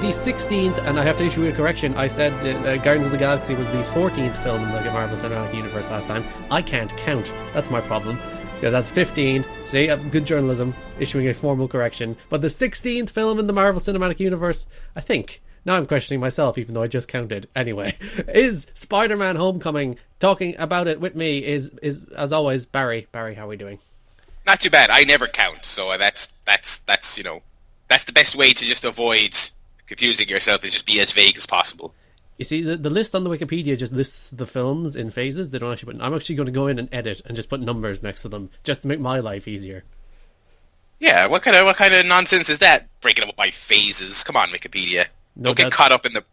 the 16th, and I have to issue a correction. I said Guardians of the Galaxy was the 14th film in the Marvel Cinematic Universe last time. I can't count. That's my problem. Yeah, that's 15. See, good journalism, issuing a formal correction. But the 16th film in the Marvel Cinematic Universe, I think, now I'm questioning myself, even though I just counted. Anyway, is Spider-Man Homecoming. Talking about it with me is as always, Barry. Barry, how are we doing? Not too bad. I never count, so that's that's the best way to just avoid confusing yourself, is just be as vague as possible. You see, the list on the Wikipedia just lists the films in phases. They don't actually put... I'm actually going to go in and edit and just put numbers next to them, just to make my life easier. Yeah, what kind of nonsense is that? Breaking it up by phases. Come on, Wikipedia. Don't get caught up in the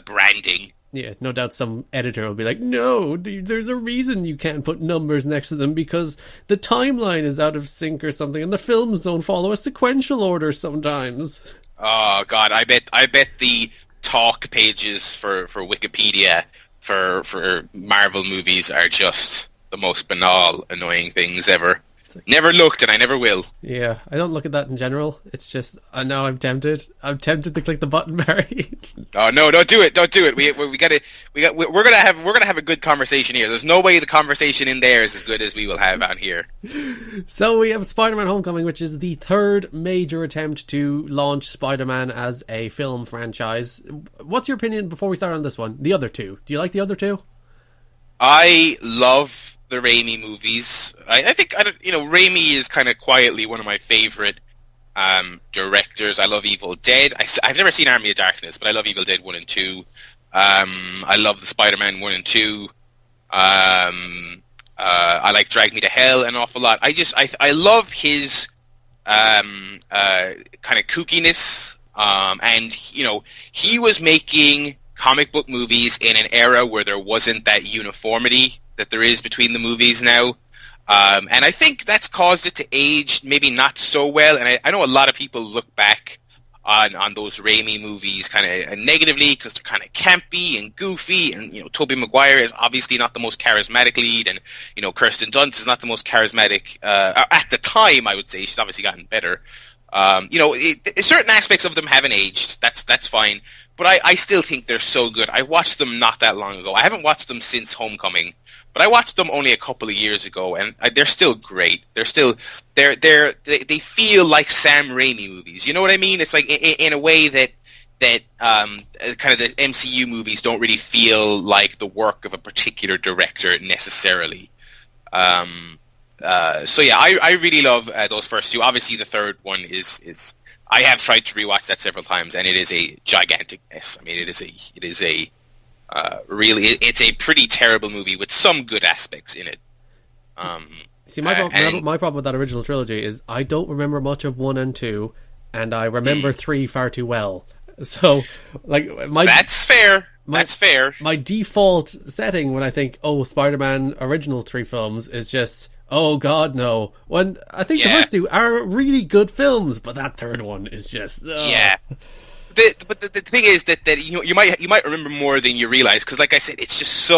branding. Yeah, no doubt some editor will be like, no, there's a reason you can't put numbers next to them, because the timeline is out of sync or something, and the films don't follow a sequential order sometimes. Oh God, I bet the talk pages for Wikipedia for Marvel movies are just the most banal, annoying things ever. Never looked, and I never will. Yeah, I don't look at that in general. It's just, I know I'm tempted. I'm tempted to click the button, Barry. Oh no! Don't do it! Don't do it! We're gonna have a good conversation here. There's no way the conversation in there is as good as we will have on here. So we have Spider-Man: Homecoming, which is the third major attempt to launch Spider-Man as a film franchise. What's your opinion before we start on this one? The other two. Do you like the other two? I love the Raimi movies. I think Raimi is kind of quietly one of my favorite directors. I love Evil Dead. I've never seen Army of Darkness, but I love Evil Dead 1 and 2. I love the Spider-Man 1 and 2. I like Drag Me to Hell an awful lot. I love his kind of kookiness, and he was making comic book movies in an era where there wasn't that uniformity that there is between the movies now. And I think that's caused it to age maybe not so well. And I know a lot of people look back on those Raimi movies kind of negatively because they're kind of campy and goofy. And, Tobey Maguire is obviously not the most charismatic lead. And, Kirsten Dunst is not the most charismatic at the time, I would say. She's obviously gotten better. Certain aspects of them haven't aged. That's fine. But I still think they're so good. I watched them not that long ago. I haven't watched them since Homecoming. But I watched them only a couple of years ago, and they're still great. They feel like Sam Raimi movies. You know what I mean? It's like in a way that kind of the MCU movies don't really feel like the work of a particular director necessarily. So yeah, I really love those first two. Obviously, the third one is I have tried to rewatch that several times, and it is a gigantic mess. I mean, it is a really, it's a pretty terrible movie with some good aspects in it. See, my problem with that original trilogy is I don't remember much of 1 and 2, and I remember 3 far too well. So, that's fair. That's fair. My default setting when I think, Spider-Man original 3 films is just, oh God, no. When I think the first 2 are really good films, but that third one is just, yeah. But the thing is that you might remember more than you realize, because like I said, it's just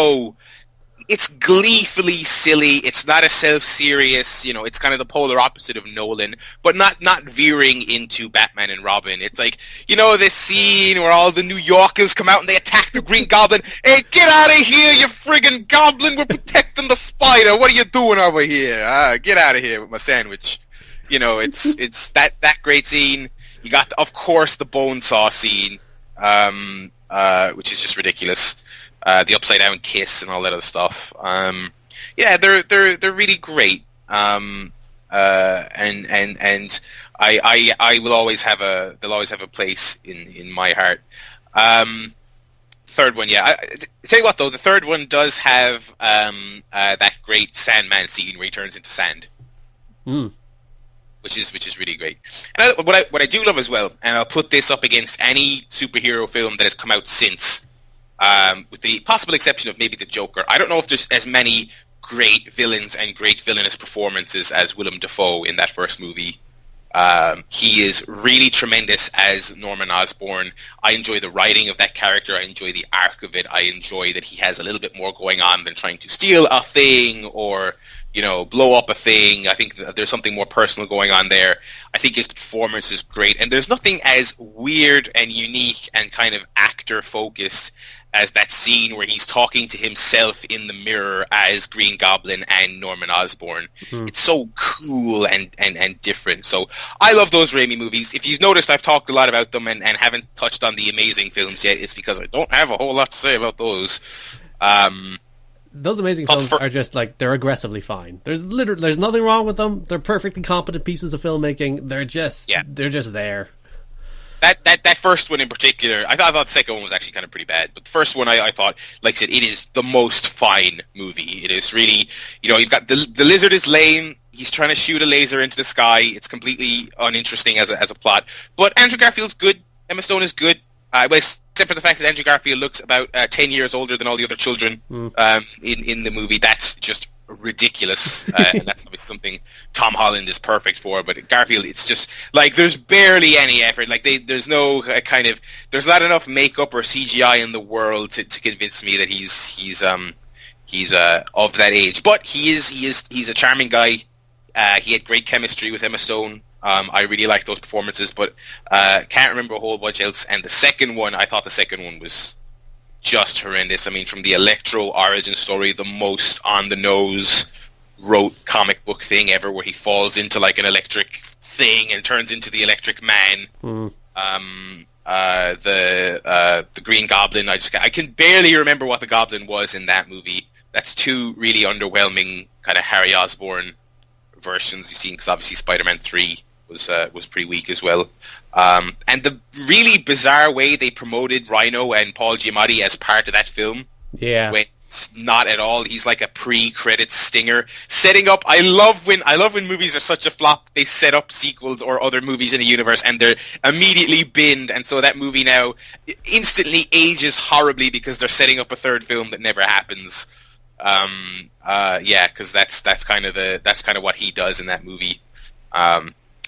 it's gleefully silly. It's not a self-serious, it's kind of the polar opposite of Nolan, but not veering into Batman and Robin. It's like, this scene where all the New Yorkers come out and they attack the Green Goblin. Hey, get out of here, you friggin' Goblin! We're protecting the Spider. What are you doing over here? Get out of here with my sandwich. It's that great scene. You got, of course, the Bonesaw scene, which is just ridiculous. The upside down kiss and all that other stuff. Yeah, they're really great. And I will always have they'll always have a place in my heart. Third one, yeah. Tell you what though, the third one does have that great Sandman scene where he turns into sand. Which is really great. And what I do love as well, and I'll put this up against any superhero film that has come out since, with the possible exception of maybe the Joker. I don't know if there's as many great villains and great villainous performances as Willem Dafoe in that first movie. He is really tremendous as Norman Osborn. I enjoy the writing of that character. I enjoy the arc of it. I enjoy that he has a little bit more going on than trying to steal a thing or blow up a thing. I think that there's something more personal going on there. I think his performance is great, and there's nothing as weird and unique and kind of actor-focused as that scene where he's talking to himself in the mirror as Green Goblin and Norman Osborn. It's so cool and different. So I love those Raimi movies. If you've noticed, I've talked a lot about them and haven't touched on the Amazing films yet. It's because I don't have a whole lot to say about those. Those Amazing films are just like, they're aggressively fine. There's nothing wrong with them. They're perfectly competent pieces of filmmaking. They're just there. That first one in particular, I thought the second one was actually kind of pretty bad, but the first one I thought, like I said, it is the most fine movie. It is really, you've got the lizard is lame. He's trying to shoot a laser into the sky. It's completely uninteresting as a plot. But Andrew Garfield's good. Emma Stone is good. Except for the fact that Andrew Garfield looks about 10 years older than all the other children in the movie. That's just ridiculous. And that's obviously something Tom Holland is perfect for. But Garfield, it's just, like, there's barely any effort. Like, there's no there's not enough makeup or CGI in the world to convince me that he's of that age. But he's a charming guy. He had great chemistry with Emma Stone. I really like those performances, but can't remember a whole bunch else. And the second one, I thought the second one was just horrendous. I mean, from the Electro origin story, the most on-the-nose wrote comic book thing ever, where he falls into like an electric thing and turns into the Electric Man. The Green Goblin, I can barely remember what the Goblin was in that movie. That's two really underwhelming kind of Harry Osborn versions you've seen, because obviously Spider-Man 3 was pretty weak as well. And the really bizarre way they promoted Rhino and Paul Giamatti as part of that film. Yeah. When it's not at all. He's like a pre-credits stinger. Setting up, I love when movies are such a flop, they set up sequels or other movies in the universe and they're immediately binned, and so that movie now instantly ages horribly because they're setting up a third film that never happens. Because that's kind of what he does in that movie.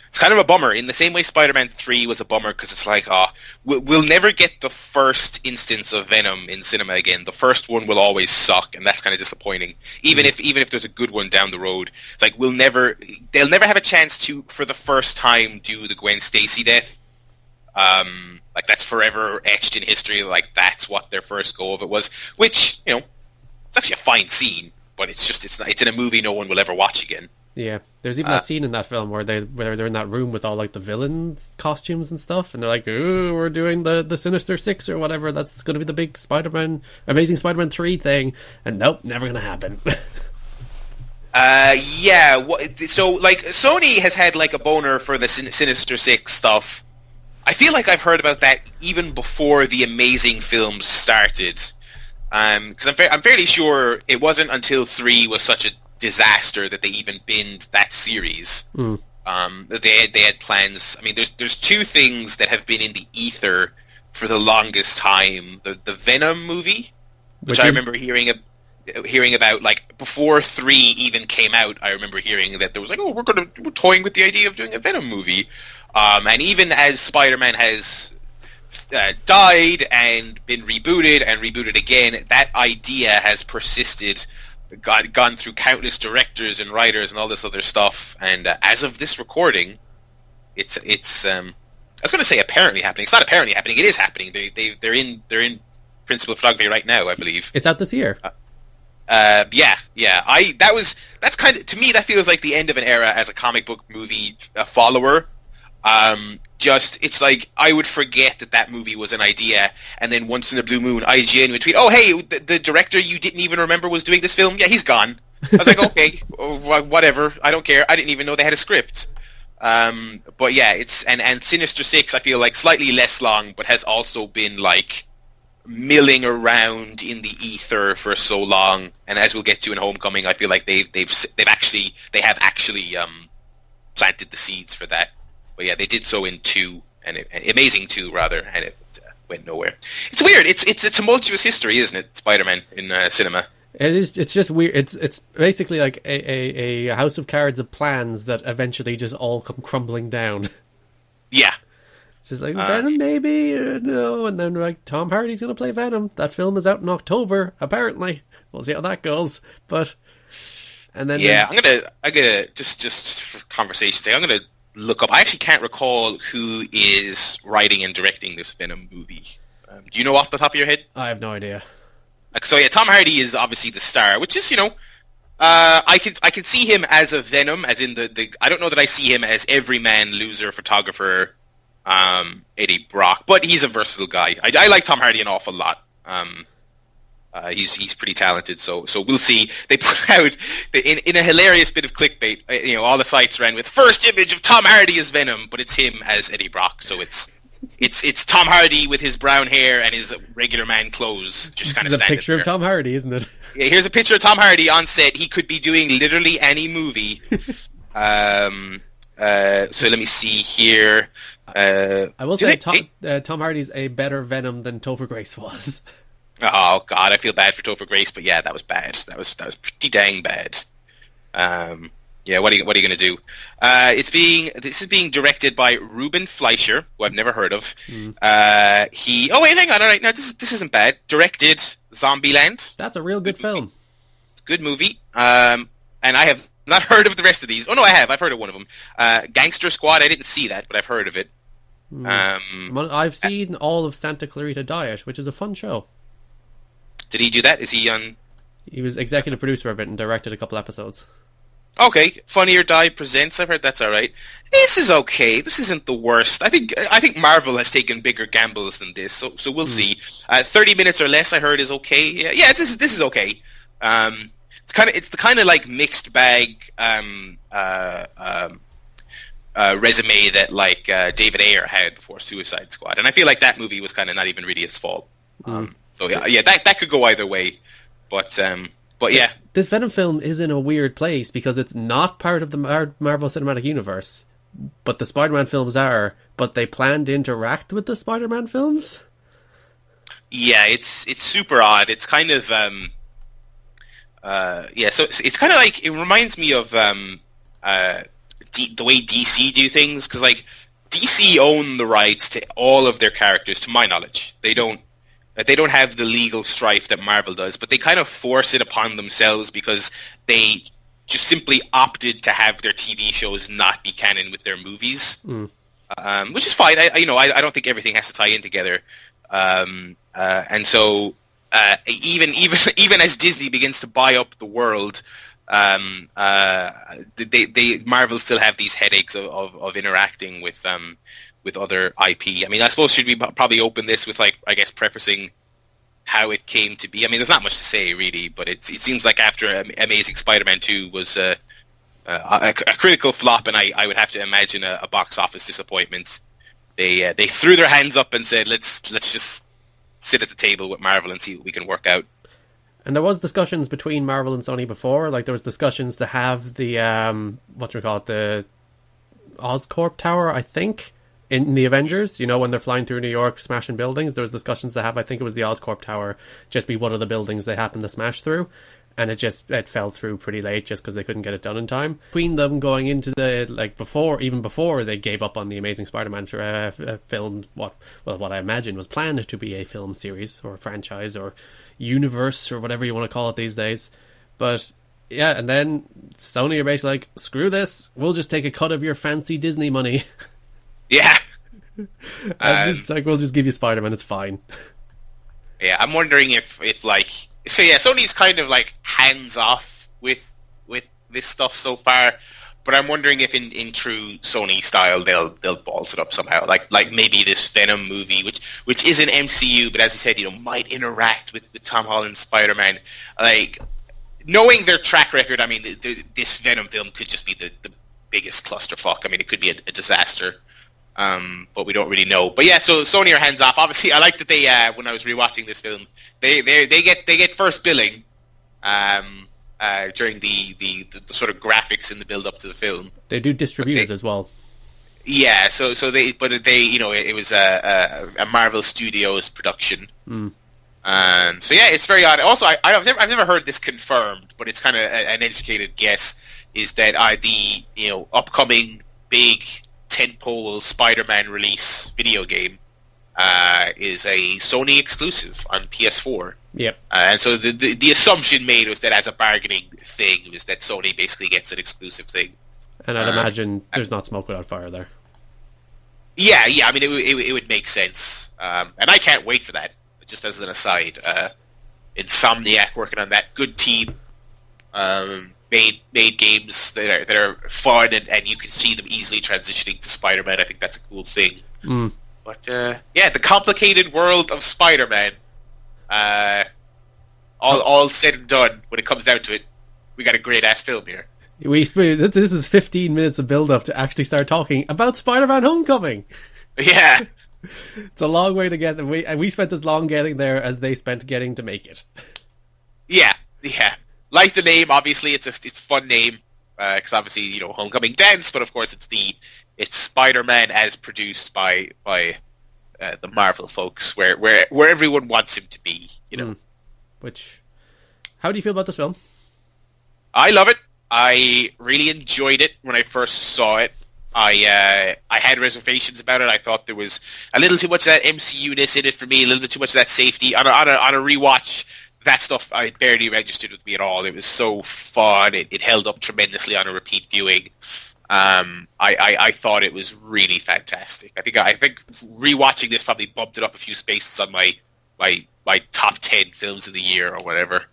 It's kind of a bummer. In the same way Spider-Man 3 was a bummer, because it's like, we'll never get the first instance of Venom in cinema again. The first one will always suck, and that's kind of disappointing. Even if there's a good one down the road, it's like they'll never have a chance to, for the first time, do the Gwen Stacy death. Like, that's forever etched in history. Like, that's what their first go of it was. Which, it's actually a fine scene, but it's in a movie no one will ever watch again. Yeah, there's even that scene in that film where they're in that room with all like the villains' costumes and stuff, and they're like, "Ooh, we're doing the Sinister Six or whatever. That's going to be the big Amazing Spider-Man 3 thing." And nope, never going to happen. Yeah. So like, Sony has had like a boner for the Sinister Six stuff. I feel like I've heard about that even before the Amazing films started. Because I'm fairly sure it wasn't until 3 was such a disaster that they even binned that series. That they had plans. I mean, there's two things that have been in the ether for the longest time. The Venom movie, which I remember hearing about, like, before 3 even came out. I remember hearing that there was like, we're toying with the idea of doing a Venom movie. And even as Spider-Man has died and been rebooted and rebooted again, that idea has persisted, gone through countless directors and writers and all this other stuff, and as of this recording, it's I was going to say apparently happening. It's not apparently happening. It is happening. They're in principal photography right now, I believe. It's out this year. Yeah. That's kind of, to me, that feels like the end of an era as a comic book movie follower. It's like, I would forget that movie was an idea, and then once in a blue moon, IGN would tweet, "Oh, hey, the director you didn't even remember was doing this film? Yeah, he's gone." I was like, okay, whatever, I don't care. I didn't even know they had a script. But yeah, and Sinister Six, I feel like slightly less long, but has also been like milling around in the ether for so long. And as we'll get to in Homecoming, I feel like they have actually planted the seeds for that. But yeah, they did so in 2, and Amazing 2 rather, and it went nowhere. It's weird. It's a tumultuous history, isn't it? Spider-Man in cinema. It is. It's just weird. It's basically like a house of cards of plans that eventually just all come crumbling down. Yeah. It's just like, Venom, maybe, no, and then like, Tom Hardy's going to play Venom. That film is out in October, apparently. We'll see how that goes. But And then Yeah, I'm gonna just for conversation's sake, I'm gonna look up. I actually can't recall who is writing and directing this Venom movie. Do you know off the top of your head? I have no idea. So yeah, Tom Hardy is obviously the star, which is I could see him as a Venom, as in the I don't know that I see him as everyman loser photographer, Eddie Brock, but he's a versatile guy. I like Tom Hardy an awful lot. He's pretty talented, so we'll see. They put out in a hilarious bit of clickbait. All the sites ran with first image of Tom Hardy as Venom, but it's him as Eddie Brock. So it's Tom Hardy with his brown hair and his regular man clothes, just kind of standing there. It's a picture of Tom Hardy, isn't it? Yeah, here's a picture of Tom Hardy on set. He could be doing literally any movie. So let me see here. I will say Tom Hardy's a better Venom than Topher Grace was. Oh God, I feel bad for Topher Grace, but yeah, that was bad. That was pretty dang bad. Yeah, what are you going to do? This is being directed by Ruben Fleischer, who I've never heard of. Hang on, all right, no, this isn't bad. Directed Zombieland. That's a real good film. Good movie. And I have not heard of the rest of these. Oh no, I have. I've heard of one of them. Gangster Squad. I didn't see that, but I've heard of it. I've seen all of Santa Clarita Diet, which is a fun show. Did he do that? Is he on? He was executive producer of it and directed a couple episodes. Okay, Funny or Die presents. I've heard that's all right. This is okay. This isn't the worst. I think Marvel has taken bigger gambles than this, so we'll see. 30 minutes or less, I heard, is okay. Yeah, this is okay. It's the kind of like mixed bag resume that like David Ayer had before Suicide Squad, and I feel like that movie was kind of not even really his fault. So yeah, that could go either way, but yeah. This Venom film is in a weird place because it's not part of the Marvel Cinematic Universe, but the Spider-Man films are, but they plan to interact with the Spider-Man films? Yeah, it's super odd. It's kind of, so it's kind of like, it reminds me of the way DC do things, because like, DC own the rights to all of their characters, to my knowledge. They don't have the legal strife that Marvel does, but they kind of force it upon themselves because they just simply opted to have their TV shows not be canon with their movies, which is fine. I don't think everything has to tie in together, and so even as Disney begins to buy up the world, Marvel still have these headaches of interacting with other IP. I mean, I suppose should we probably open this with, like, I guess, prefacing how it came to be. I mean, there's not much to say really, but it seems like after Amazing Spider-Man 2 was a critical flop, and I would have to imagine a box office disappointment. They threw their hands up and said, let's just sit at the table with Marvel and see what we can work out. And there was discussions between Marvel and Sony before, like there was discussions to have the the Oscorp Tower, I think, in the Avengers, when they're flying through New York smashing buildings. There was discussions to have, I think it was the Oscorp Tower, just be one of the buildings they happened to smash through, and it fell through pretty late just because they couldn't get it done in time. Between them going into even before they gave up on the Amazing Spider-Man film, what I imagine was planned to be a film series or a franchise or universe or whatever you want to call it these days. But yeah, and then Sony are basically like, screw this, we'll just take a cut of your fancy Disney money. Yeah. It's like, we'll just give you Spider-Man, it's fine. Yeah, I'm wondering if Sony's kind of like hands off with this stuff so far, but I'm wondering if in true Sony style they'll balls it up somehow. Like maybe this Venom movie, which is an MCU, but as you said, might interact with Tom Holland's Spider-Man. Like, knowing their track record, I mean, this Venom film could just be the biggest clusterfuck. I mean, it could be a disaster. But we don't really know. But yeah, so Sony are hands off. Obviously, I like that they when I was rewatching this film, they get first billing during the sort of graphics in the build up to the film. They do distribute it as well. Yeah, so they it was a Marvel Studios production. So yeah, it's very odd. Also, I've never heard this confirmed, but it's kind of an educated guess, is that the upcoming big tentpole Spider-Man release video game is a Sony exclusive on PS4. Yep. And so the assumption made was that as a bargaining thing was that Sony basically gets an exclusive thing. And I'd imagine there's not smoke without fire there. Yeah. I mean, it would make sense. And I can't wait for that. Just as an aside, Insomniac working on that, good team. Made games that are fun and you can see them easily transitioning to Spider-Man. I think that's a cool thing. But the complicated world of Spider-Man. All said and done, when it comes down to it, we got a great ass film here. This is 15 minutes of build-up to actually start talking about Spider-Man: Homecoming. Yeah. It's a long way to get there. We spent as long getting there as they spent getting to make it. Yeah. Like the name, obviously, it's a fun name because obviously Homecoming dance, but of course it's Spider-Man as produced by the Marvel folks, where everyone wants him to be. Which, how do you feel about this film? I love it. I really enjoyed it when I first saw it. I had reservations about it. I thought there was a little too much of that MCU-ness in it for me, a little bit too much of that safety. On a rewatch, that stuff I barely registered with me at all. It was so fun. It held up tremendously on a repeat viewing. I thought it was really fantastic. I think rewatching this probably bumped it up a few spaces on my top 10 films of the year or whatever.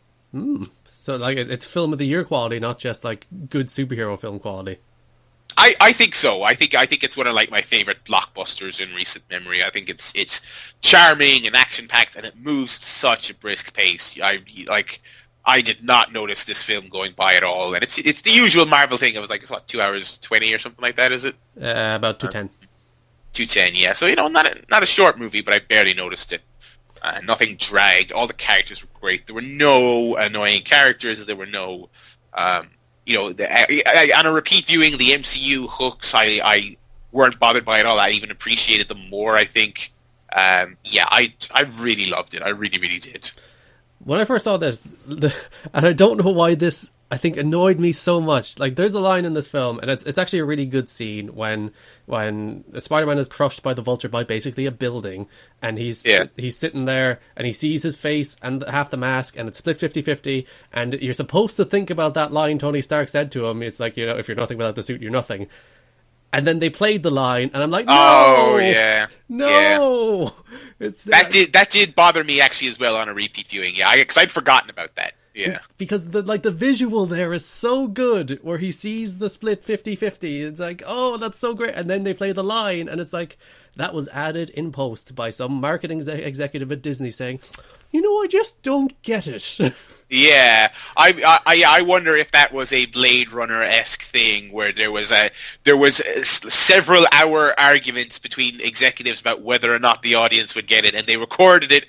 So like it's film of the year quality, not just like good superhero film quality. I think so. I think it's one of like my favorite blockbusters in recent memory. I think it's charming and action packed, and it moves at such a brisk pace. I did not notice this film going by at all, and it's the usual Marvel thing. It was like it's 2 hours 20 or something like that. Is it about 2:10? 2:10, yeah. So not a short movie, but I barely noticed it. Nothing dragged. All the characters were great. There were no annoying characters. There were no. On a repeat viewing, the MCU hooks, I weren't bothered by it all. I even appreciated them more, I think. I really loved it. I really, really did. When I first saw this, and I don't know why this, I think, annoyed me so much. Like, there's a line in this film, and it's actually a really good scene when Spider-Man is crushed by the Vulture by basically a building, and he's sitting there, and he sees his face and half the mask, and it's split 50-50, and you're supposed to think about that line Tony Stark said to him. It's like, if you're nothing without the suit, you're nothing. And then they played the line, and I'm like, no! Oh, yeah. No! Yeah. That did bother me, actually, as well, on a repeat viewing. Yeah, because I'd forgotten about that. Yeah. Because the visual there is so good, where he sees the split 50-50. It's like, oh, that's so great. And then they play the line, and it's like, that was added in post by some marketing executive at Disney saying, I just don't get it. Yeah, I wonder if that was a Blade Runner-esque thing where there was several hour arguments between executives about whether or not the audience would get it, and they recorded it,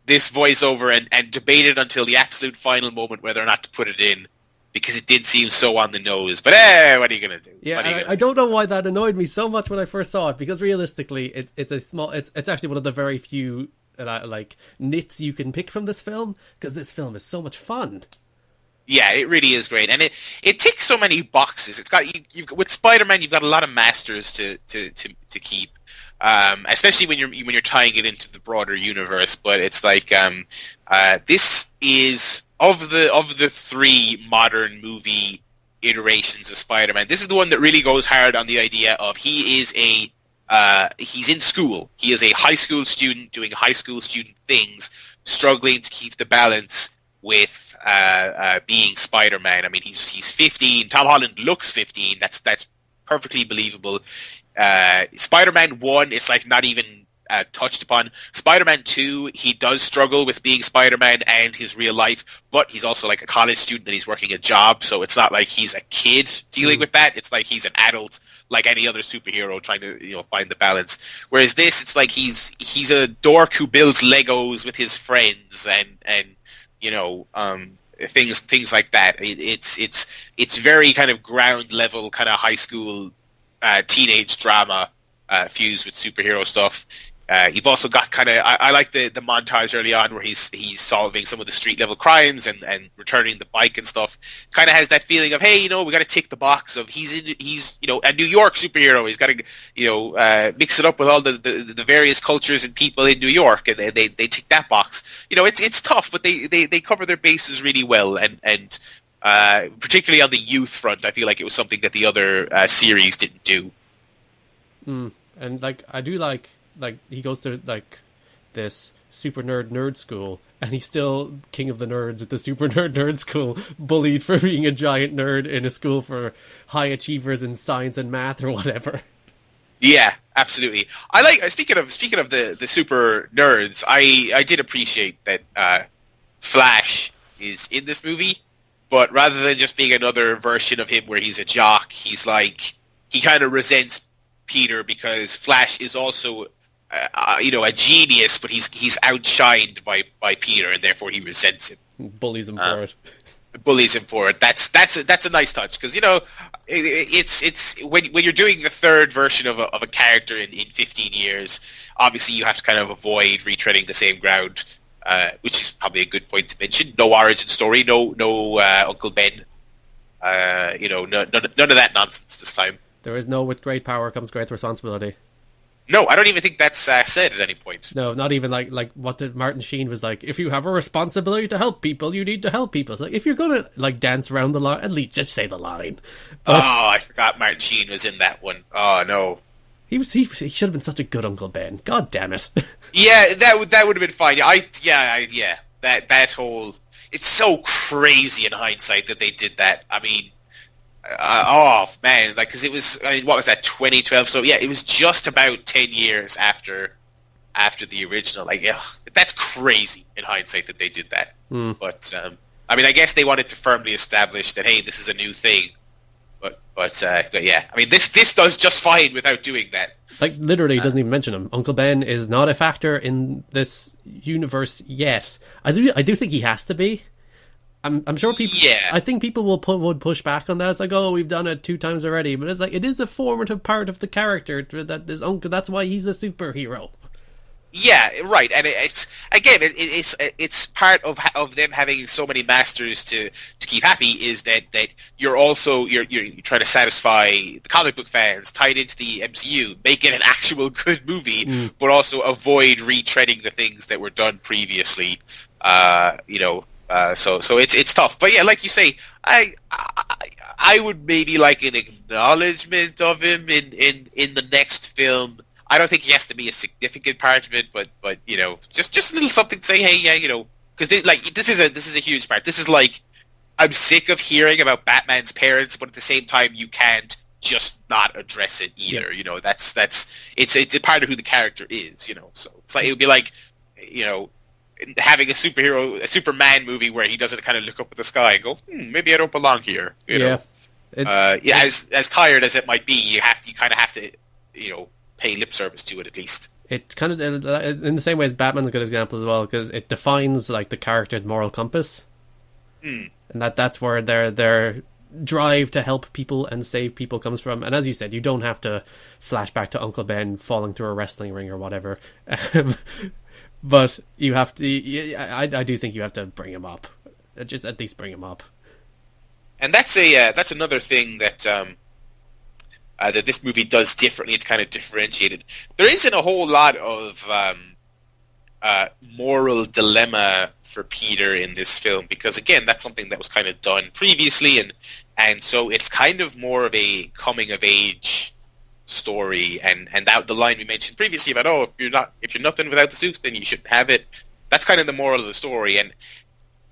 this voiceover, and debated until the absolute final moment whether or not to put it in, because it did seem so on the nose. But what are you gonna do? Yeah, I don't know why that annoyed me so much when I first saw it, because realistically, it's actually one of the very few nits you can pick from this film, because this film is so much fun. Yeah, it really is great, and it ticks so many boxes. It's got with Spider-Man, you've got a lot of masters to keep, especially when you're tying it into the broader universe. But it's like this is of the three modern movie iterations of Spider-Man, this is the one that really goes hard on the idea of he's in school. He is a high school student doing high school student things, struggling to keep the balance with being Spider-Man. I mean, he's 15. Tom Holland looks 15. That's perfectly believable. Spider-Man 1 is like not even touched upon. Spider-Man 2, he does struggle with being Spider-Man and his real life, but he's also like a college student and he's working a job, so it's not like he's a kid dealing with that. It's like he's an adult, like any other superhero trying to find the balance. Whereas this, it's like he's a dork who builds Legos with his friends and things like that. It's very kind of ground level, kind of high school teenage drama fused with superhero stuff. You've also got kind of I like the montage early on where he's solving some of the street level crimes and returning the bike and stuff. Kind of has that feeling of, hey, we got to tick the box of he's a New York superhero. He's got to mix it up with all the various cultures and people in New York, and they tick that box. It's tough, but they cover their bases really well, and particularly on the youth front, I feel like it was something that the other series didn't do. And I do like he goes to this super nerd school, and he's still king of the nerds at the super nerd school, bullied for being a giant nerd in a school for high achievers in science and math or whatever. Yeah, absolutely. I like speaking of the super nerds. I did appreciate that Flash is in this movie, but rather than just being another version of him where he's a jock, he kind of resents Peter because Flash is also a genius, but he's outshined by Peter, and therefore he resents him. Bullies him for it. Bullies him for it. That's a nice touch, because it's when you're doing the third version of a character in 15 years, obviously you have to kind of avoid retreading the same ground, which is probably a good point to mention. No origin story, no Uncle Ben, none of that nonsense this time. There is no with great power comes great responsibility. No, I don't even think that's said at any point. No, not even like what did Martin Sheen was like, if you have a responsibility to help people, you need to help people. It's like, if you're going to dance around the line, at least just say the line. But I forgot Martin Sheen was in that one. Oh, no. He should have been such a good Uncle Ben. God damn it. Yeah, that would have been fine. That whole... It's so crazy in hindsight that they did that. I mean... man, because it was, what was that, 2012? So yeah, it was just about 10 years after the original. That's crazy in hindsight that they did that. But I guess they wanted to firmly establish that, hey, this is a new thing. But yeah, this does just fine without doing that. Literally, doesn't even mention him. Uncle Ben is not a factor in this universe yet. I do think he has to be. I'm sure people. Yeah. I think people would push back on that. It's like, oh, we've done it 2 times already, but it's like it is a formative part of the character that is Uncle. That's why he's a superhero. Yeah, right, and it's part of them having so many masters to keep happy is that you're trying to satisfy the comic book fans tied into the MCU, make it an actual good movie, but also avoid retreading the things that were done previously. So it's tough, but yeah, like you say, I would maybe like an acknowledgement of him in the next film. I don't think he has to be a significant part of it, but just a little something to say, hey, yeah, because this is a huge part. This is like, I'm sick of hearing about Batman's parents, but at the same time, you can't just not address it either. Yeah. That's it's a part of who the character is. So it's like it would be like, having a Superman movie where he doesn't kind of look up at the sky and go, maybe I don't belong here. As tired as it might be, you kind of have to, pay lip service to it at least. It kind of, in the same way as Batman's a good example as well, because it defines the character's moral compass, and that's where their drive to help people and save people comes from. And as you said, you don't have to flash back to Uncle Ben falling through a wrestling ring or whatever. But you have to. I do think you have to bring him up. Just at least bring him up. And that's another thing that that this movie does differently to kind of differentiate it. There isn't a whole lot of moral dilemma for Peter in this film because, again, that's something that was kind of done previously, and so it's kind of more of a coming of age story, and that the line we mentioned previously about if you're nothing without the suit, then you shouldn't have it. That's kind of the moral of the story. And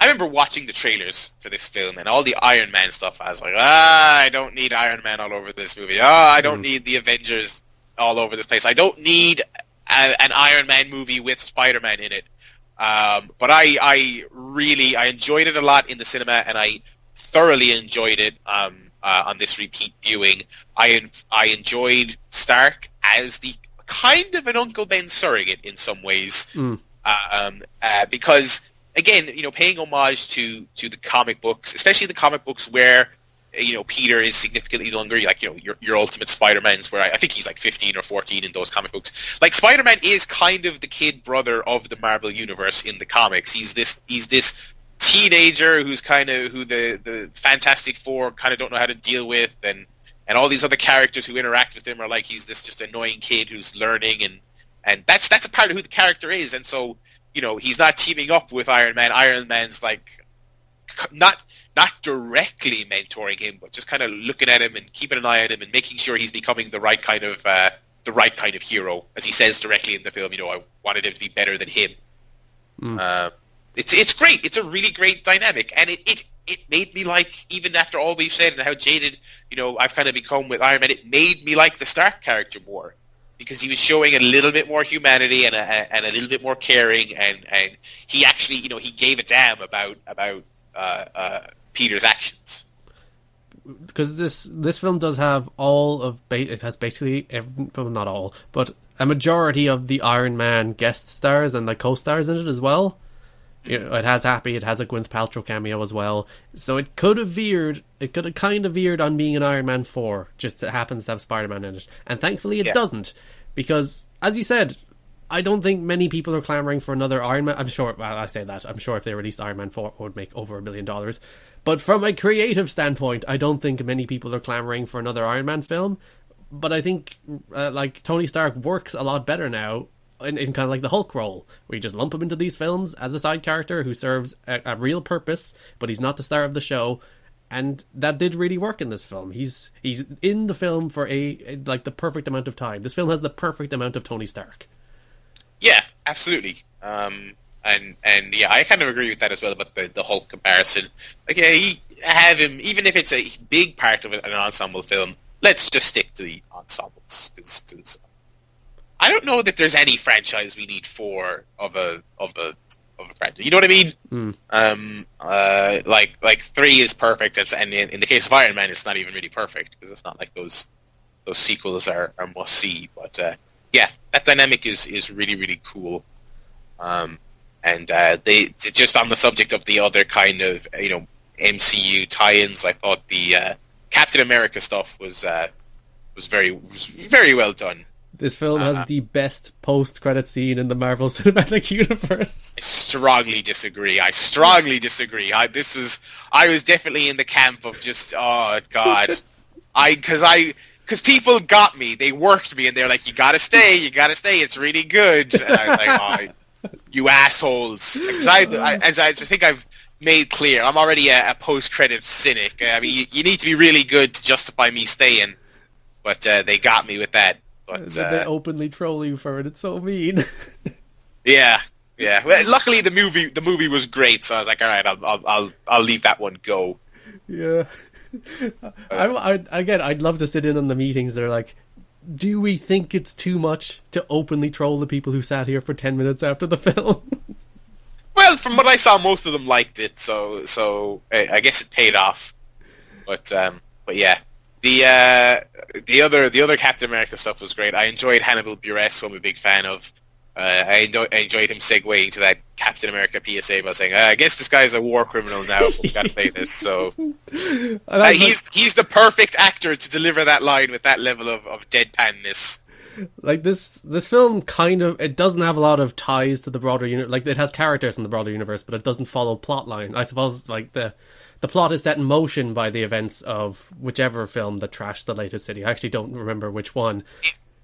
I remember watching the trailers for this film and all the Iron Man stuff. I was like, I don't need Iron Man all over this movie. I don't need the Avengers all over this place. I don't need an Iron Man movie with Spider-Man in it. But I enjoyed it a lot in the cinema, and I thoroughly enjoyed it on this repeat viewing. I enjoyed Stark as the kind of an Uncle Ben surrogate in some ways, because again, paying homage to the comic books, especially the comic books where Peter is significantly younger. Like, your Ultimate Spider-Man's where I think he's like 15 or 14 in those comic books. Like, Spider-Man is kind of the kid brother of the Marvel Universe in the comics. He's this teenager who the Fantastic Four kind of don't know how to deal with, and all these other characters who interact with him are like he's this just annoying kid who's learning, and that's a part of who the character is. And so, he's not teaming up with Iron Man. Iron Man's like not directly mentoring him, but just kind of looking at him and keeping an eye on him and making sure he's becoming the right kind of hero. As he says directly in the film, I wanted him to be better than him. It's great. It's a really great dynamic, and it made me like, even after all we've said and how jaded I've kind of become with Iron Man, it made me like the Stark character more, because he was showing a little bit more humanity and a little bit more caring, and he actually he gave a damn about Peter's actions. Because this film does have it has basically not all, but a majority of the Iron Man guest stars and the co-stars in it as well. It has Happy, it has a Gwyneth Paltrow cameo as well, so it could have kind of veered on being an Iron Man 4, just it happens to have Spider-Man in it, and thankfully it doesn't, because, as you said, I don't think many people are clamoring for another Iron Man. I'm sure if they released Iron Man 4, it would make over $1 billion. But from a creative standpoint, I don't think many people are clamoring for another Iron Man film. But I think Tony Stark works a lot better now in kind of like the Hulk role, where you just lump him into these films as a side character who serves a real purpose, but he's not the star of the show. And that did really work in this film. He's in the film for the perfect amount of time. This film has the perfect amount of Tony Stark. Yeah, absolutely. And yeah, I kind of agree with that as well about the Hulk comparison. Like, yeah, have him, even if it's a big part of an ensemble film, let's just stick to the ensembles. Cause I don't know that there's any franchise we need four of a franchise. You know what I mean? Like 3 is perfect, and in the case of Iron Man, it's not even really perfect, because it's not like those sequels are must see. But yeah, that dynamic is really, really cool. And they just on the subject of the other kind of MCU tie-ins, I thought the Captain America stuff was very well done. This film has the best post-credit scene in the Marvel Cinematic Universe. I strongly disagree. I was definitely in the camp of just, oh god, because people got me. They worked me, and they're like, you gotta stay. It's really good. And I was like, oh, you assholes. Because as I think I've made clear, I'm already a post-credit cynic. I mean, you need to be really good to justify me staying. But they got me with that. But they openly troll you for it. It's so mean. Yeah. Well, luckily the movie was great, so I was like, all right, I'll leave that one go. Yeah. I'd love to sit in on the meetings. They're like, do we think it's too much to openly troll the people who sat here for 10 minutes after the film? Well, from what I saw, most of them liked it, so I guess it paid off. But yeah. The other Captain America stuff was great. I enjoyed Hannibal Buress, who I'm a big fan of. I enjoyed him segueing to that Captain America PSA by saying, I guess this guy's a war criminal now, but we gotta play this. So he's the perfect actor to deliver that line with that level of deadpanness. Like this film it doesn't have a lot of ties to the broader universe. Like, it has characters in the broader universe, but it doesn't follow plot line. I suppose like the plot is set in motion by the events of whichever film that trashed the latest city. I actually don't remember which one.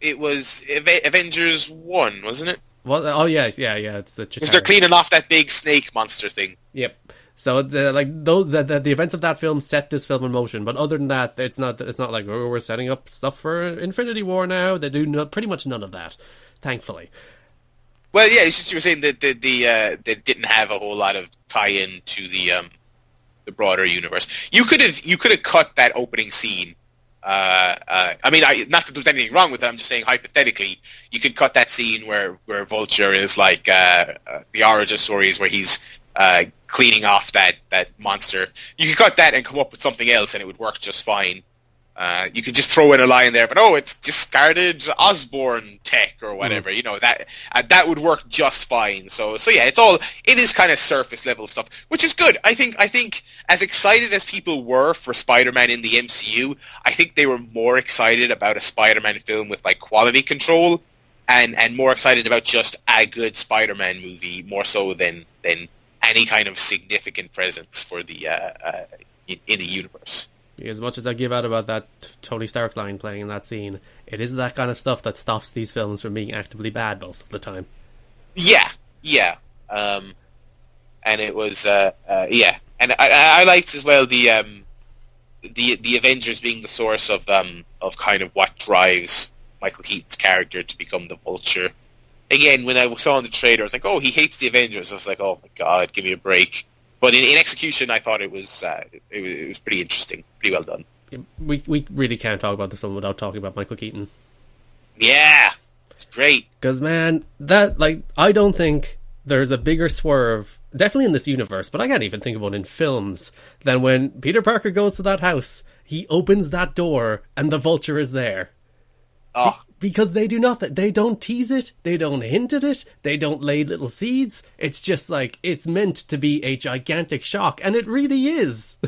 It was Avengers 1, wasn't it? Well, oh yes, yeah. It's the because they're cleaning off that big snake monster thing. Yep. So the events of that film set this film in motion. But other than that, it's not like, oh, we're setting up stuff for Infinity War now. They do pretty much none of that, thankfully. Well, yeah, you were saying that they didn't have a whole lot of tie-in to the broader universe. You could have cut that opening scene. I mean, not that there's anything wrong with it. I'm just saying, hypothetically, you could cut that scene where Vulture is like the origin stories where he's cleaning off that monster. You could cut that and come up with something else, and it would work just fine. You could just throw in a line there, but it's discarded Osborne tech or whatever. That would work just fine. So yeah, it is kind of surface level stuff, which is good. I think as excited as people were for Spider-Man in the MCU, I think they were more excited about a Spider-Man film with like quality control and more excited about just a good Spider-Man movie more so than any kind of significant presence for the in the universe. As much as I give out about that Tony Stark line playing in that scene, it is that kind of stuff that stops these films from being actively bad most of the time. Yeah. And it was, yeah. And I liked as well the Avengers being the source of kind of what drives Michael Keaton's character to become the Vulture. Again, when I saw in the trailer, I was like, oh, he hates the Avengers. I was like, oh my god, give me a break. But in execution, I thought it was pretty interesting, pretty well done. We really can't talk about this film without talking about Michael Keaton. Yeah, it's great. Because man, I don't think there's a bigger swerve, definitely in this universe, but I can't even think of one in films, than when Peter Parker goes to that house, he opens that door, and the Vulture is there. Oh. Because they do nothing. They don't tease it. They don't hint at it. They don't lay little seeds. It's just like, it's meant to be a gigantic shock, and it really is.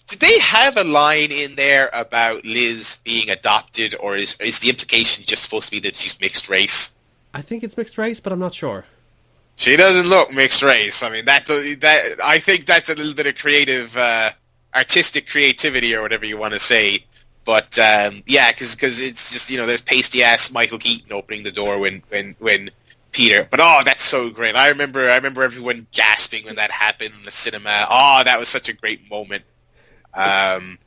Did they have a line in there about Liz being adopted, or is the implication just supposed to be that she's mixed race? I think it's mixed race, but I'm not sure. She doesn't look mixed race. I mean, that I think that's a little bit of creative, artistic creativity, or whatever you want to say. But yeah, because it's just, there's pasty ass Michael Keaton opening the door when Peter. But that's so great. I remember everyone gasping when that happened in the cinema. That was such a great moment. And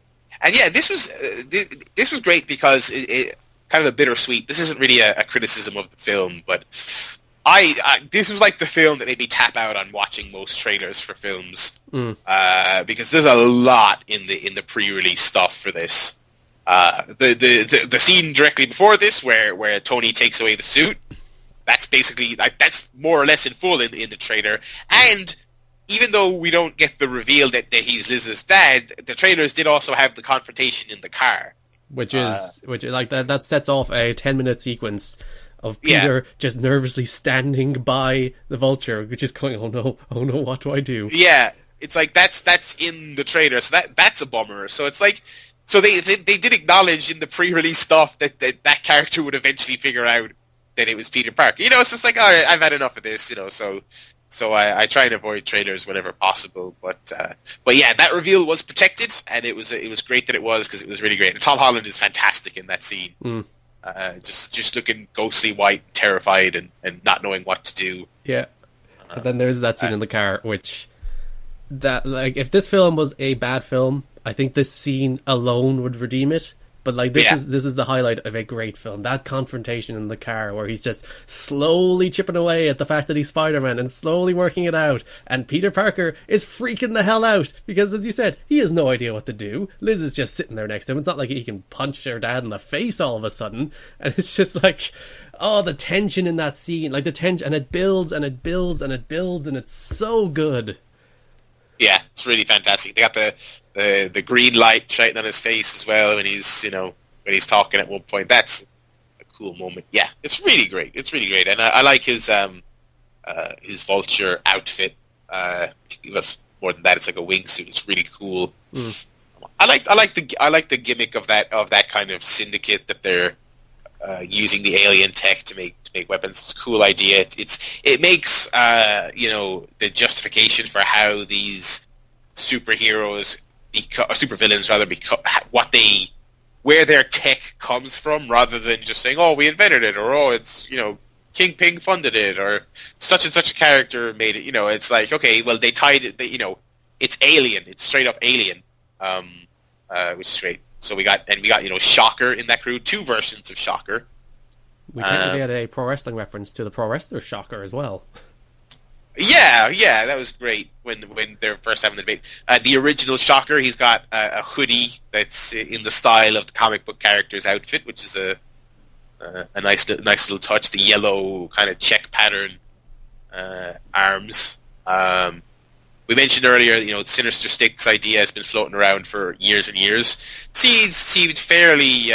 yeah, this was great because it kind of a bittersweet. This isn't really a criticism of the film, but this was like the film that made me tap out on watching most trailers for films because there's a lot in the pre-release stuff for this. The scene directly before this where Tony takes away the suit, that's basically that's more or less in full in the trailer. And even though we don't get the reveal that he's Liz's dad, the trailers did also have the confrontation in the car, which like that sets off a 10-minute sequence of Peter just nervously standing by the Vulture, which is going, oh no, what do I do? Yeah, it's like that's in the trailer, so that's a bummer. So it's like. So they did acknowledge in the pre-release stuff that character would eventually figure out that it was Peter Parker. It's just like, all right, I've had enough of this, So I try and avoid trailers whenever possible. But yeah, that reveal was protected, and it was great that it was, because it was really great. And Tom Holland is fantastic in that scene, just looking ghostly white, terrified, and not knowing what to do. Yeah, and then there's that scene in the car, which if this film was a bad film, I think this scene alone would redeem it. But this is the highlight of a great film. That confrontation in the car where he's just slowly chipping away at the fact that he's Spider-Man and slowly working it out. And Peter Parker is freaking the hell out because, as you said, he has no idea what to do. Liz is just sitting there next to him. It's not like he can punch her dad in the face all of a sudden. And it's just like, the tension in that scene. Like the tension, and it builds and it builds and it builds, and it's so good. Yeah, it's really fantastic. They got the green light shining on his face as well when he's when he's talking at one point. That's a cool moment. Yeah, it's really great. It's really great, and I like his Vulture outfit. That's more than that. It's like a wingsuit. It's really cool. I like the gimmick of that kind of syndicate that they're using the alien tech to make weapons. It's a cool idea. It makes the justification for how these superheroes supervillains rather where their tech comes from, rather than just saying, we invented it, or it's Kingpin funded it, or such and such a character made it. It's like, okay, well, they tied it. It's alien. It's straight up alien, which is great. So we got Shocker in that crew, 2 versions of Shocker. We technically had a pro wrestling reference to the pro wrestler Shocker as well. Yeah, that was great when they're first having the debate. The original Shocker, he's got a hoodie that's in the style of the comic book character's outfit, which is a nice little touch. The yellow kind of check pattern arms. we mentioned earlier, Sinister Six idea has been floating around for years and years. Seemed fairly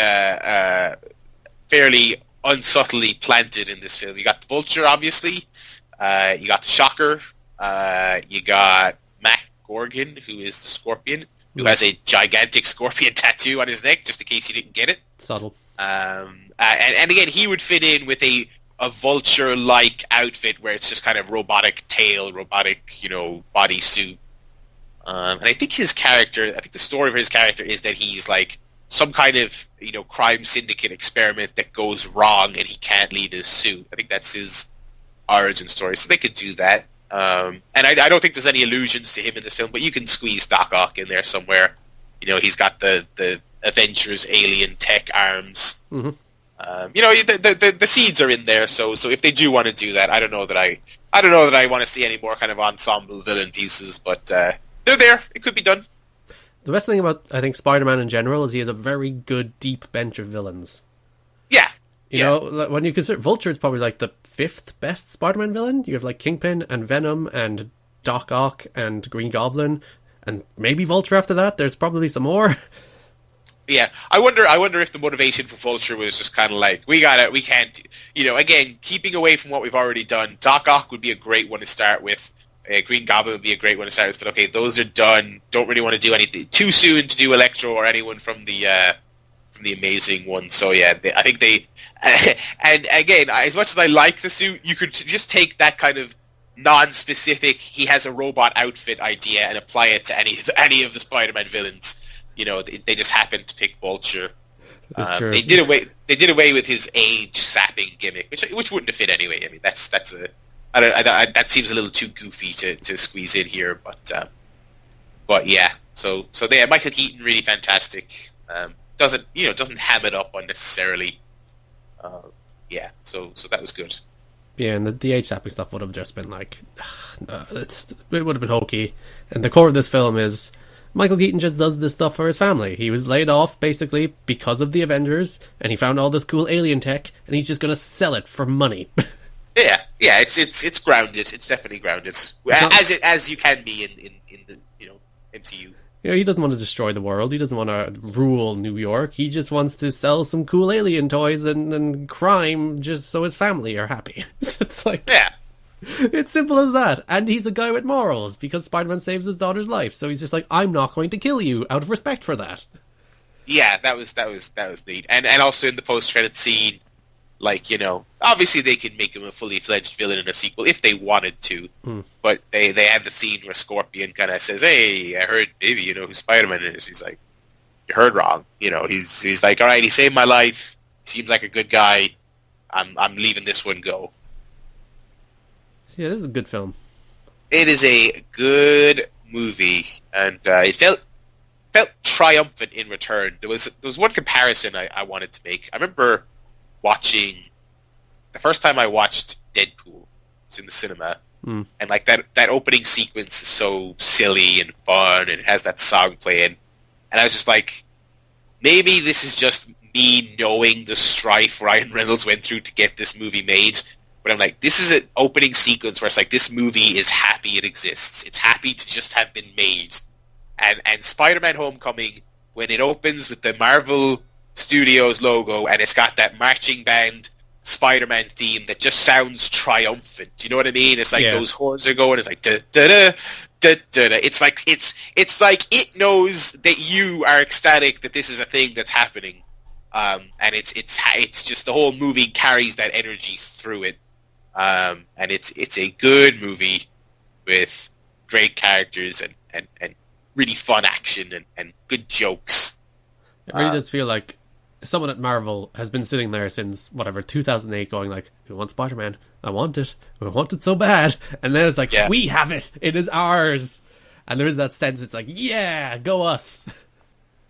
unsubtly planted in this film. You got the Vulture, obviously. You got the Shocker. You got Mac Gorgon, who is the Scorpion, who has a gigantic scorpion tattoo on his neck, just in case you didn't get it. Subtle. And again, he would fit in with a Vulture-like outfit where it's just kind of robotic tail, robotic, bodysuit. And I think the story of his character is that he's like some kind of, crime syndicate experiment that goes wrong and he can't leave his suit. I think that's his origin story. So they could do that. And I don't think there's any allusions to him in this film, but you can squeeze Doc Ock in there somewhere. He's got the Avengers alien tech arms. Mm-hmm. The seeds are in there. So if they do want to do that, I don't know that I want to see any more kind of ensemble villain pieces, but they're there. It could be done. The best thing about, I think, Spider-Man in general is he has a very good, deep bench of villains. Yeah. You know, when you consider Vulture, it's probably like the 5th best Spider-Man villain. You have like Kingpin and Venom and Doc Ock and Green Goblin and maybe Vulture after that. There's probably some more. Yeah, I wonder if the motivation for Vulture was just kind of like, we can't, again, keeping away from what we've already done. Doc Ock would be a great one to start with. Green Goblin would be a great one to start with, but okay, those are done. Don't really want to do anything too soon to do Electro or anyone from the Amazing One. So yeah, I think they, and again, as much as I like the suit, you could just take that kind of non-specific, he has a robot outfit idea and apply it to any of the Spider-Man villains. They just happened to pick Vulture. True. They did away with his age sapping gimmick, which wouldn't have fit anyway. I mean, that seems a little too goofy to squeeze in here, but yeah. So yeah, Michael Keaton really fantastic. Doesn't ham it up unnecessarily. Yeah, so that was good. Yeah, and the age sapping stuff would have just been like, it would have been hokey. And the core of this film is Michael Keaton just does this stuff for his family. He was laid off, basically, because of the Avengers, and he found all this cool alien tech, and he's just going to sell it for money. Yeah, it's grounded. It's definitely grounded, as you can be in the MCU. He doesn't want to destroy the world. He doesn't want to rule New York. He just wants to sell some cool alien toys and crime just so his family are happy. It's like, yeah. It's simple as that. And he's a guy with morals because Spider-Man saves his daughter's life. So he's just like, I'm not going to kill you out of respect for that. Yeah, that was neat. And also in the post-credit scene, like, obviously they could make him a fully fledged villain in a sequel if they wanted to. But they had the scene where Scorpion kind of says, "Hey, I heard maybe you know who Spider-Man is." He's like, "You heard wrong." He's like, "All right, he saved my life. Seems like a good guy. I'm leaving this one go." Yeah, this is a good film. It is a good movie, and it felt triumphant in return. There was one comparison I wanted to make. I remember watching the first time I watched Deadpool. It was in the cinema, and like that opening sequence is so silly and fun, and it has that song playing, and I was just like, maybe this is just me knowing the strife Ryan Reynolds went through to get this movie made. But I'm like, this is an opening sequence where it's like, this movie is happy it exists. It's happy to just have been made. And Spider-Man Homecoming, when it opens with the Marvel Studios logo and it's got that marching band Spider-Man theme that just sounds triumphant. Do you know what I mean? It's like those horns are going. It's like da da da da da da. It's like it knows that you are ecstatic that this is a thing that's happening. And it's just the whole movie carries that energy through it. And it's a good movie with great characters and really fun action and good jokes. It really does feel like someone at Marvel has been sitting there since, 2008, going like, "We want Spider-Man. I want it. We want it so bad." And then it's like, we have it. It is ours. And there is that sense, it's like, yeah, go us.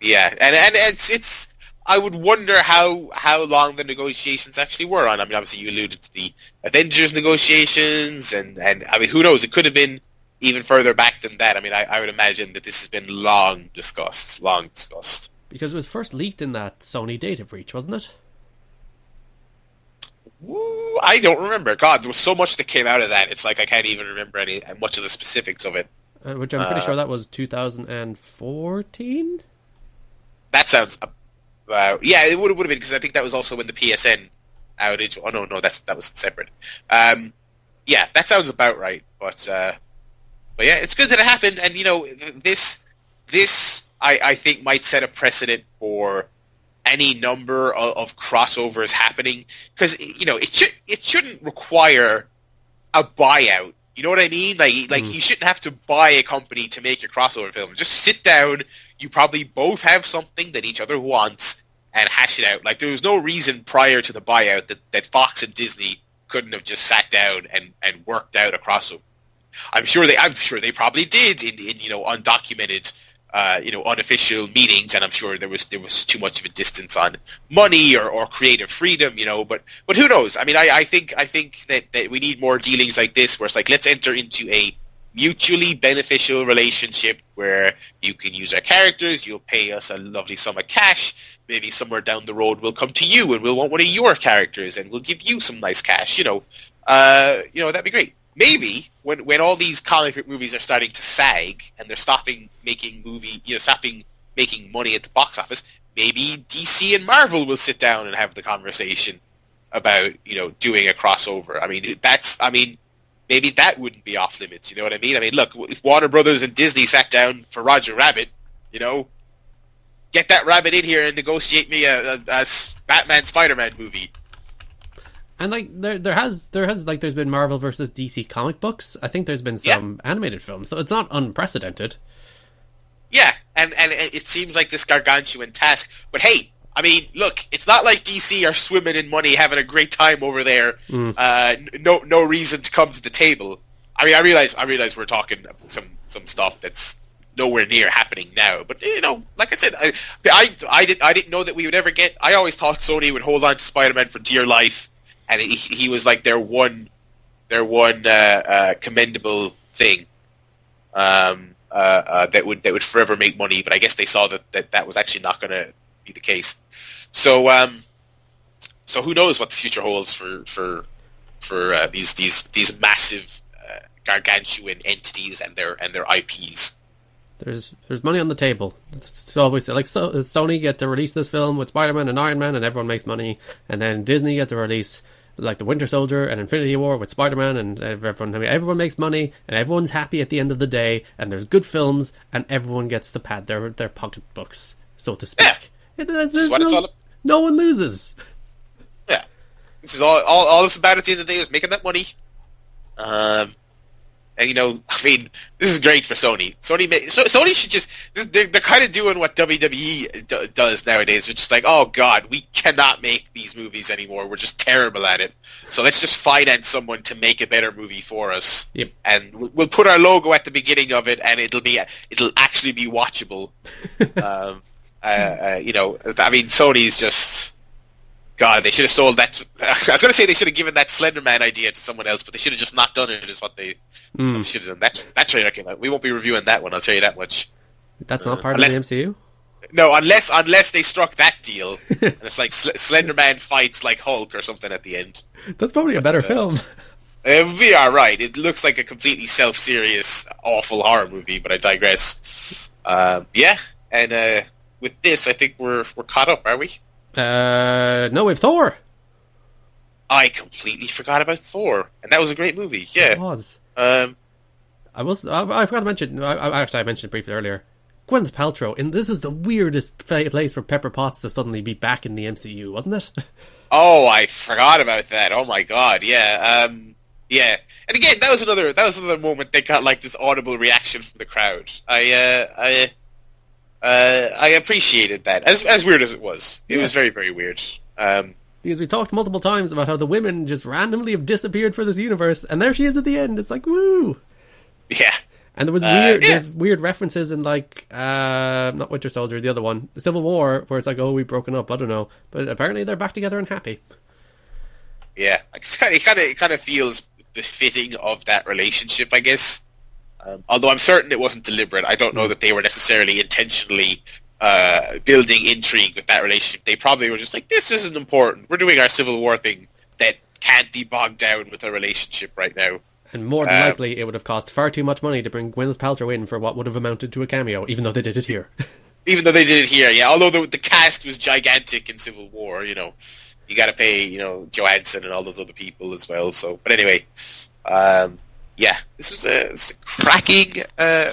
Yeah, and it's I would wonder how long the negotiations actually were on. I mean, obviously you alluded to the Avengers negotiations, and I mean, who knows? It could have been even further back than that. I mean, I would imagine that this has been long discussed. Because it was first leaked in that Sony data breach, wasn't it? Ooh, I don't remember. God, there was so much that came out of that. It's like I can't even remember much of the specifics of it. Which I'm pretty sure that was 2014. That sounds yeah, it would have been, because I think that was also when the PSN outage. Oh no, that was separate. Yeah, that sounds about right. But yeah, it's good that it happened, and this I think might set a precedent for any number of crossovers happening, because it shouldn't require a buyout. You know what I mean? Like you shouldn't have to buy a company to make a crossover film. Just sit down. You probably both have something that each other wants, and hash it out. Like, there was no reason prior to the buyout that Fox and Disney couldn't have just sat down and worked out a crossover. I'm sure they probably did in undocumented, unofficial meetings, and I'm sure there was too much of a distance on money or creative freedom, but who knows? I mean, I think that we need more dealings like this, where it's like, let's enter into a mutually beneficial relationship where you can use our characters, you'll pay us a lovely sum of cash, maybe somewhere down the road we'll come to you and we'll want one of your characters and we'll give you some nice cash, that'd be great. Maybe when all these comic book movies are starting to sag and they're stopping making money at the box office, maybe DC and Marvel will sit down and have the conversation about, doing a crossover. Maybe that wouldn't be off limits, you know what I mean? I mean, look, if Warner Brothers and Disney sat down for Roger Rabbit, get that rabbit in here and negotiate me a Batman Spider-Man movie. And there's been Marvel versus DC comic books. I think there's been some animated films, so it's not unprecedented. Yeah, and it seems like this gargantuan task. But hey, I mean, look, it's not like DC are swimming in money, having a great time over there. No reason to come to the table. I mean, I realize we're talking some stuff that's nowhere near happening now. But like I said, I didn't know that we would ever get. I always thought Sony would hold on to Spider-Man for dear life, and he was like their one commendable thing. That would forever make money. But I guess they saw that was actually not going to be the case. So who knows what the future holds for these massive gargantuan entities and their IPs. There's money on the table. It's always like Sony get to release this film with Spider-Man and Iron Man, and everyone makes money, and then Disney get to release like the Winter Soldier and Infinity War with Spider-Man, and everyone makes money, and everyone's happy at the end of the day, and there's good films, and everyone gets to pad their pocketbooks, so to speak. Yeah. No one loses. Yeah, this is all it's about at the end of the day is making that money. And this is great for Sony. Sony should just they're kind of doing what WWE does nowadays, which is like, oh god, we cannot make these movies anymore. We're just terrible at it. So let's just finance someone to make a better movie for us. Yep. And we'll put our logo at the beginning of it, and it'll actually be watchable. Sony's just, God, they should have sold that. I was going to say they should have given that Slender Man idea to someone else, but they should have just not done it. Is what they should have done. That trailer came out. We won't be reviewing that one. I'll tell you that much. That's not part of the MCU. No, unless they struck that deal, and it's like Slender Man fights like Hulk or something at the end. That's probably a better film. It would be alright. It looks like a completely self-serious, awful horror movie, but I digress. And with this, I think we're caught up, are we? No, we have Thor. I completely forgot about Thor, and that was a great movie. Yeah, it was. I forgot to mention. I mentioned briefly earlier. Gwyneth Paltrow. This is the weirdest place for Pepper Potts to suddenly be back in the MCU, wasn't it? Oh, I forgot about that. Oh my god, yeah. Yeah, and again, that was another moment that got like this audible reaction from the crowd. I appreciated that, as weird as it was. It was very, very weird. Because we talked multiple times about how the women just randomly have disappeared for this universe, and there she is at the end. It's like, woo! Yeah. And there was weird references in like, not Winter Soldier, the other one, Civil War, where it's like, oh, we've broken up, I don't know. But apparently they're back together and happy. Yeah, it kind of feels befitting of that relationship, I guess. Although I'm certain it wasn't deliberate. I don't know that they were necessarily intentionally building intrigue with that relationship. They probably were just like, this isn't important. We're doing our Civil War thing that can't be bogged down with a relationship right now. And more than likely, it would have cost far too much money to bring Gwyneth Paltrow in for what would have amounted to a cameo, even though they did it here. Even though they did it here, yeah. Although the cast was gigantic in Civil War, you got to pay, Johansson and all those other people as well. So, but anyway, yeah, this was a cracking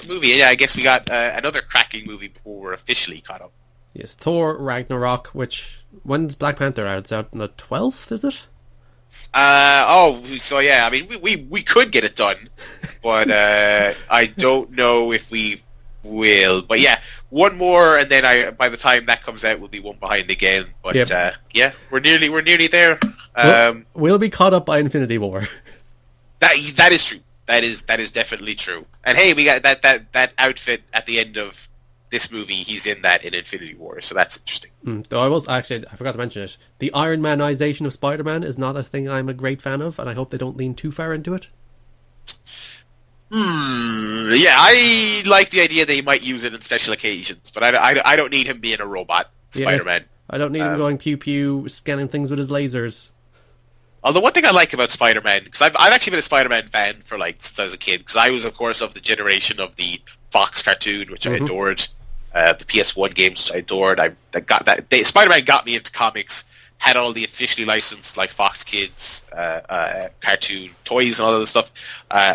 movie. Yeah, I guess we got another cracking movie before we're officially caught up. Yes, Thor Ragnarok, when's Black Panther out? It's out on the 12th, is it? So yeah, I mean, we could get it done, but I don't know if we will. But yeah, one more, and then by the time that comes out, we'll be one behind again. But yep. Yeah, we're nearly there. We'll be caught up by Infinity War. That is true. That is definitely true. And hey, we got that outfit at the end of this movie. He's in that in Infinity War, so that's interesting. Though I forgot to mention it. The Iron Manization of Spider-Man is not a thing I'm a great fan of, and I hope they don't lean too far into it. Yeah, I like the idea that he might use it in special occasions, but I don't need him being a robot Spider-Man. I don't need him going pew-pew, scanning things with his lasers. Although one thing I like about Spider-Man, because I've actually been a Spider-Man fan since I was a kid, because I was, of course, of the generation of the Fox cartoon, which I adored, the PS1 games, which I adored. I got that. Spider-Man got me into comics. Had all the officially licensed like Fox Kids cartoon toys and all of this stuff.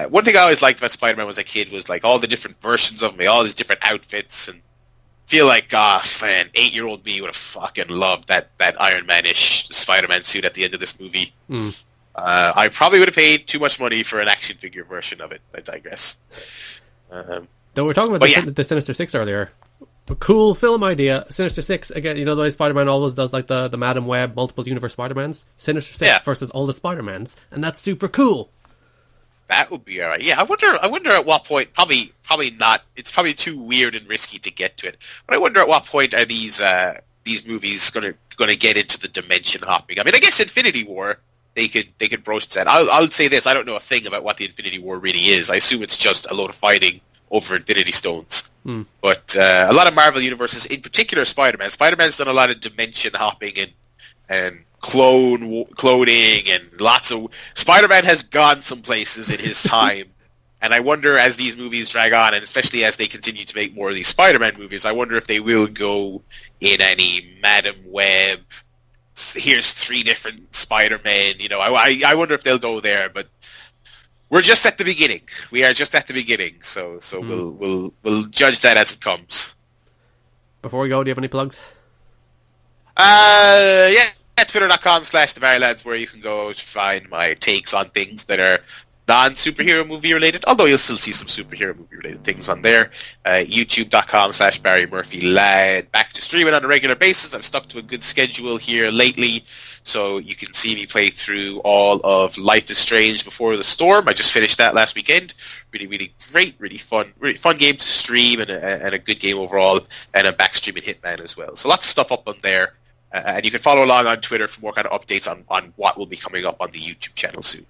One thing I always liked about Spider-Man when I was a kid was like all the different versions of me, all these different outfits, and feel like, man, 8-year-old me would have fucking loved that Iron Man-ish Spider-Man suit at the end of this movie. I probably would have paid too much money for an action figure version of it. I digress. Though we were talking about the Sinister Six earlier. A cool film idea. Sinister Six, again, the way Spider-Man always does like the Madam Web multiple universe Spider-Mans? Sinister Six versus all the Spider-Mans, and that's super cool. That would be alright. Yeah, I wonder at what point, probably not, it's probably too weird and risky to get to it, but I wonder at what point are these movies gonna get into the dimension hopping. I mean, I guess Infinity War, they could broach that. I'll say this, I don't know a thing about what the Infinity War really is. I assume it's just a load of fighting over Infinity Stones. But a lot of Marvel universes, in particular Spider-Man. Spider-Man's done a lot of dimension hopping and cloning and lots of... Spider-Man has gone some places in his time. And I wonder, as these movies drag on, and especially as they continue to make more of these Spider-Man movies, I wonder if they will go in any Madam Web, here's 3 different Spider-Men, I wonder if they'll go there, but we're just at the beginning. We are just at the beginning, so we'll judge that as it comes. Before we go, do you have any plugs? Yeah, twitter.com/thebarrylads, where you can go to find my takes on things that are non-superhero movie related, although you'll still see some superhero movie related things on there. youtube.com/BarryMurphyLad. Back to streaming on a regular basis. I've stuck to a good schedule here lately, so you can see me play through all of Life is Strange Before the Storm. I just finished that last weekend. Really, really great, really fun game to stream, and a good game overall. And I'm back streaming Hitman as well. So lots of stuff up on there. And you can follow along on Twitter for more kind of updates on what will be coming up on the YouTube channel soon.